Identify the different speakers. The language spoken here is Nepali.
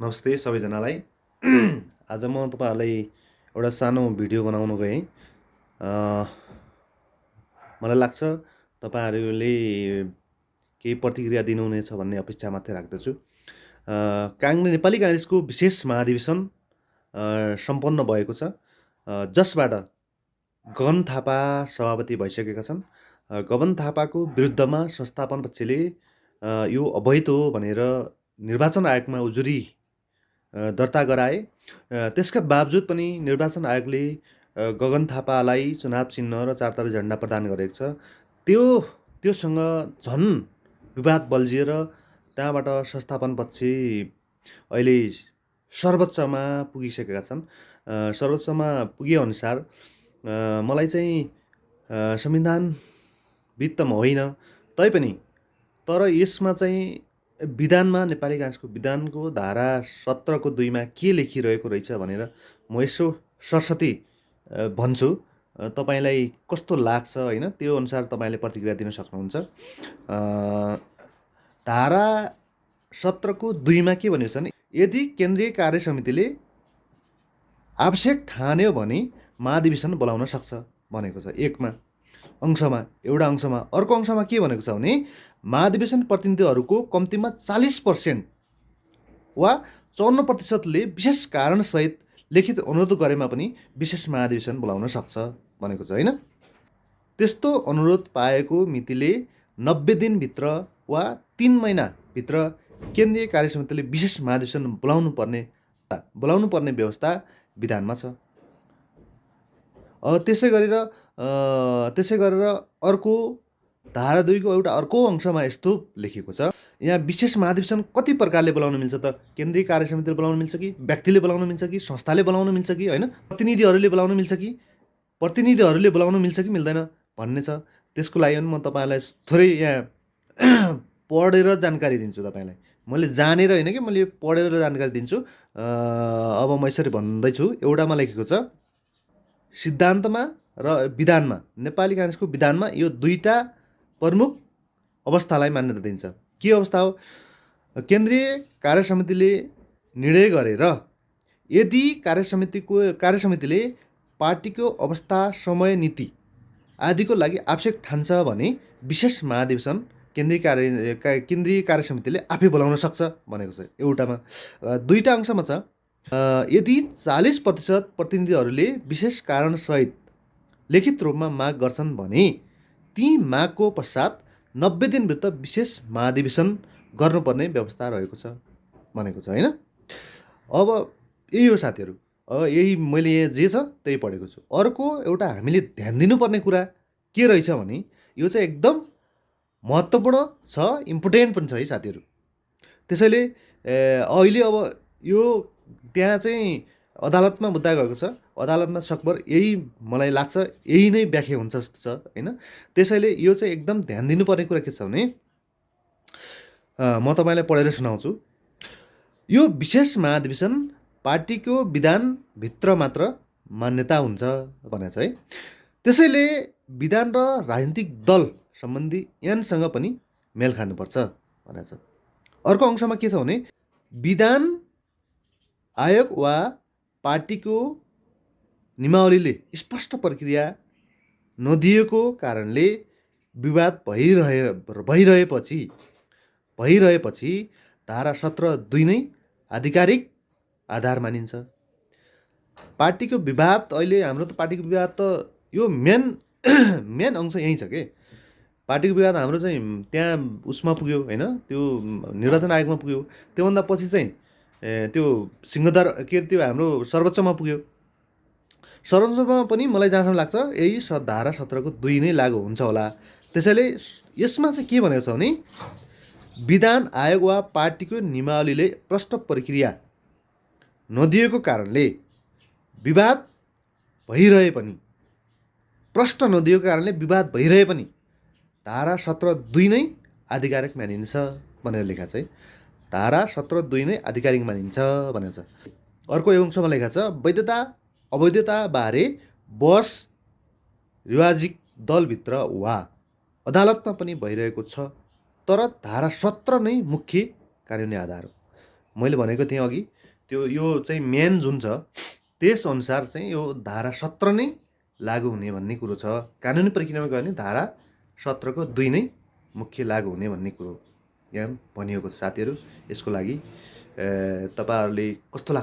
Speaker 1: नमस्ते सबैजनालाई। आज म तपाईँहरूलाई एउटा सानो भिडियो बनाउन गएँ। अ, मलाई लाग्छ तपाईँहरूले केही प्रतिक्रिया दिनुहुनेछ भन्ने अपेक्षा मात्रै राख्दछु। नेपाली काङ्ग्रेसको विशेष महाधिवेशन सम्पन्न भएको छ, जसबाट गगन थापा सभापति भइसकेका छन्। गगन थापाको विरुद्धमा संस्थापन पक्षले यो अवैध हो भनेर निर्वाचन आयोगमा उजुरी दर्ता गराए। त्यसका बावजुद पनि निर्वाचन आयोगले गगन थापालाई चुनाव चिन्ह र चारतारे झन्डा प्रदान गरेको छ। त्योसँग झन् विवाद बल्झिएर त्यहाँबाट संस्थापन पक्ष अहिले सर्वोच्चमा पुगिसकेका छन्। सर्वोच्चमा पुगेअनुसार मलाई चाहिँ संविधानविद त म होइन, तैपनि तर यसमा चाहिँ विधानमा नेपाली काङ्ग्रेसको विधानको धारा 17 को 2 मा के लेखिरहेको रहेछ भनेर म यसो सरसती भन्छु। तपाईँलाई कस्तो लाग्छ होइन, त्यो अनुसार तपाईँले प्रतिक्रिया दिन सक्नुहुन्छ। धारा 17 को 2 मा के भनेको छ भने, यदि केन्द्रीय कार्य समितिले आवश्यक ठान्यो भने महाधिवेशन बोलाउन सक्छ भनेको छ। एउटा अंशमा। अर्को अंशमा के भनेको छ भने, महाधिवेशन प्रतिनिधिहरूको कम्तीमा 40% वा 54%ले विशेष कारणसहित लिखित अनुरोध गरेमा पनि विशेष महाधिवेशन बोलाउन सक्छ भनेको छ होइन। त्यस्तो अनुरोध पाएको मितिले 90 दिनभित्र वा 3 महिनाभित्र केन्द्रीय कार्य समितिले विशेष महाधिवेशन बोलाउनु पर्ने व्यवस्था विधानमा छ। त्यसै गरेर अर्को धारा 2 को एउटा अर्को अंशमा यस्तो लेखिएको छ, यहाँ विशेष महाधिवेशन कति प्रकारले बोलाउन मिल्छ त? केन्द्रीय कार्य समितिले बोलाउन मिल्छ कि, व्यक्तिले बोलाउन मिल्छ कि, संस्थाले बोलाउन मिल्छ कि, होइन प्रतिनिधिहरूले बोलाउन मिल्छ कि मिल्दैन भन्ने छ। त्यसको लागि म तपाईँलाई थोरै यहाँ पढेर जानकारी दिन्छु तपाईँलाई। मैले जानेर होइन कि, मैले पढेर जानकारी दिन्छु। अब म यसरी भन्दैछु। एउटामा लेखेको छ, सिद्धान्तमा र विधानमा, नेपाली काङ्ग्रेसको विधानमा यो दुईटा प्रमुख अवस्थालाई मान्यता दिन्छ। के अवस्था हो? केन्द्रीय कार्य समितिले निर्णय गरेर यदि कार्य समितिले पार्टीको अवस्था, समय, नीति आदिको लागि आवश्यक ठान्छ भने विशेष महाधिवेशन केन्द्रीय कार्य समितिले आफै बोलाउन सक्छ भनेको छ एउटामा। दुईटा अंशमा छ, यदि 40% प्रतिनिधिहरूले विशेष कारणसहित लिखित रूपमा माग गर्छन् भने ती मागको पश्चात 90 दिनभित्र विशेष महाधिवेशन गर्नुपर्ने व्यवस्था रहेको छ भनेको छ होइन। अब यही हो साथीहरू, यही मैले यहाँ जे छ त्यही पढेको छु। अर्को एउटा हामीले ध्यान दिनुपर्ने कुरा के रहेछ भने, यो चाहिँ एकदम महत्त्वपूर्ण छ, इम्पोर्टेन्ट पनि छ है साथीहरू। त्यसैले अहिले अब यो त्यहाँ चाहिँ अदालतमा मुद्दा गएको छ। अदालतमा सकभर यही मलाई लाग्छ, यही नै व्याख्या हुन्छ जस्तो छ होइन। त्यसैले यो चाहिँ एकदम ध्यान दिनुपर्ने कुरा के छ भने, म तपाईँलाई पढेर सुनाउँछु। यो विशेष महाधिवेशन पार्टीको विधानभित्र मात्र मान्यता हुन्छ भनेको छ है। त्यसैले विधान र राजनीतिक दल सम्बन्धी ऐनसँग पनि मेल खानुपर्छ भनेको छ। अर्को अंशमा के छ भने, विधान आयोग वा पार्टीको नियमावलीले स्पष्ट प्रक्रिया नदिएको कारणले विवाद भइरहेपछि धारा 17(2) नै आधिकारिक आधार मानिन्छ। पार्टीको विवाद, अहिले हाम्रो त पार्टीको विवाद त यो मेन अंश यही छ के। पार्टीको विवाद हाम्रो चाहिँ त्यहाँ उसमा पुग्यो होइन, त्यो निर्वाचन आयोगमा पुग्यो। त्योभन्दा पछि चाहिँ त्यो सिंहदर के त्यो हाम्रो सर्वोच्चमा पुग्यो। सर्वोच्चमा पनि मलाई जहाँसम्म लाग्छ यही धारा 17 को 2 नै लागु हुन्छ होला। त्यसैले यसमा चाहिँ के भनेको छ भने, विधान आयोग वा पार्टीको नियमावलीले प्रष्ट प्रक्रिया नदिएको कारणले विवाद भइरहे पनि धारा 17(2) नै आधिकारिक मानिन्छ भनेर लेखा छ है। धारा 17(2) नै आधिकारिक मानिन्छ भनेको छ। अर्को अंशमा लेखा छ, वैधता अवैधता बारे बहस रिवाजिक दलभित्र वा अदालतमा पनि भइरहेको छ, तर धारा 17 नै मुख्य कानुनी आधार हो। मैले भनेको थिएँ अघि त्यो यो चाहिँ मेन जुन छ त्यसअनुसार चाहिँ यो धारा 17 नै लागु हुने भन्ने कुरो छ। कानुनी प्रक्रियामा गयो भने धारा 17 को 2 नै मुख्य लागु हुने भन्ने कुरो यहाँ भनिएको छ साथीहरू। यसको लागि तपाईँहरूले कस्तो लाग्छ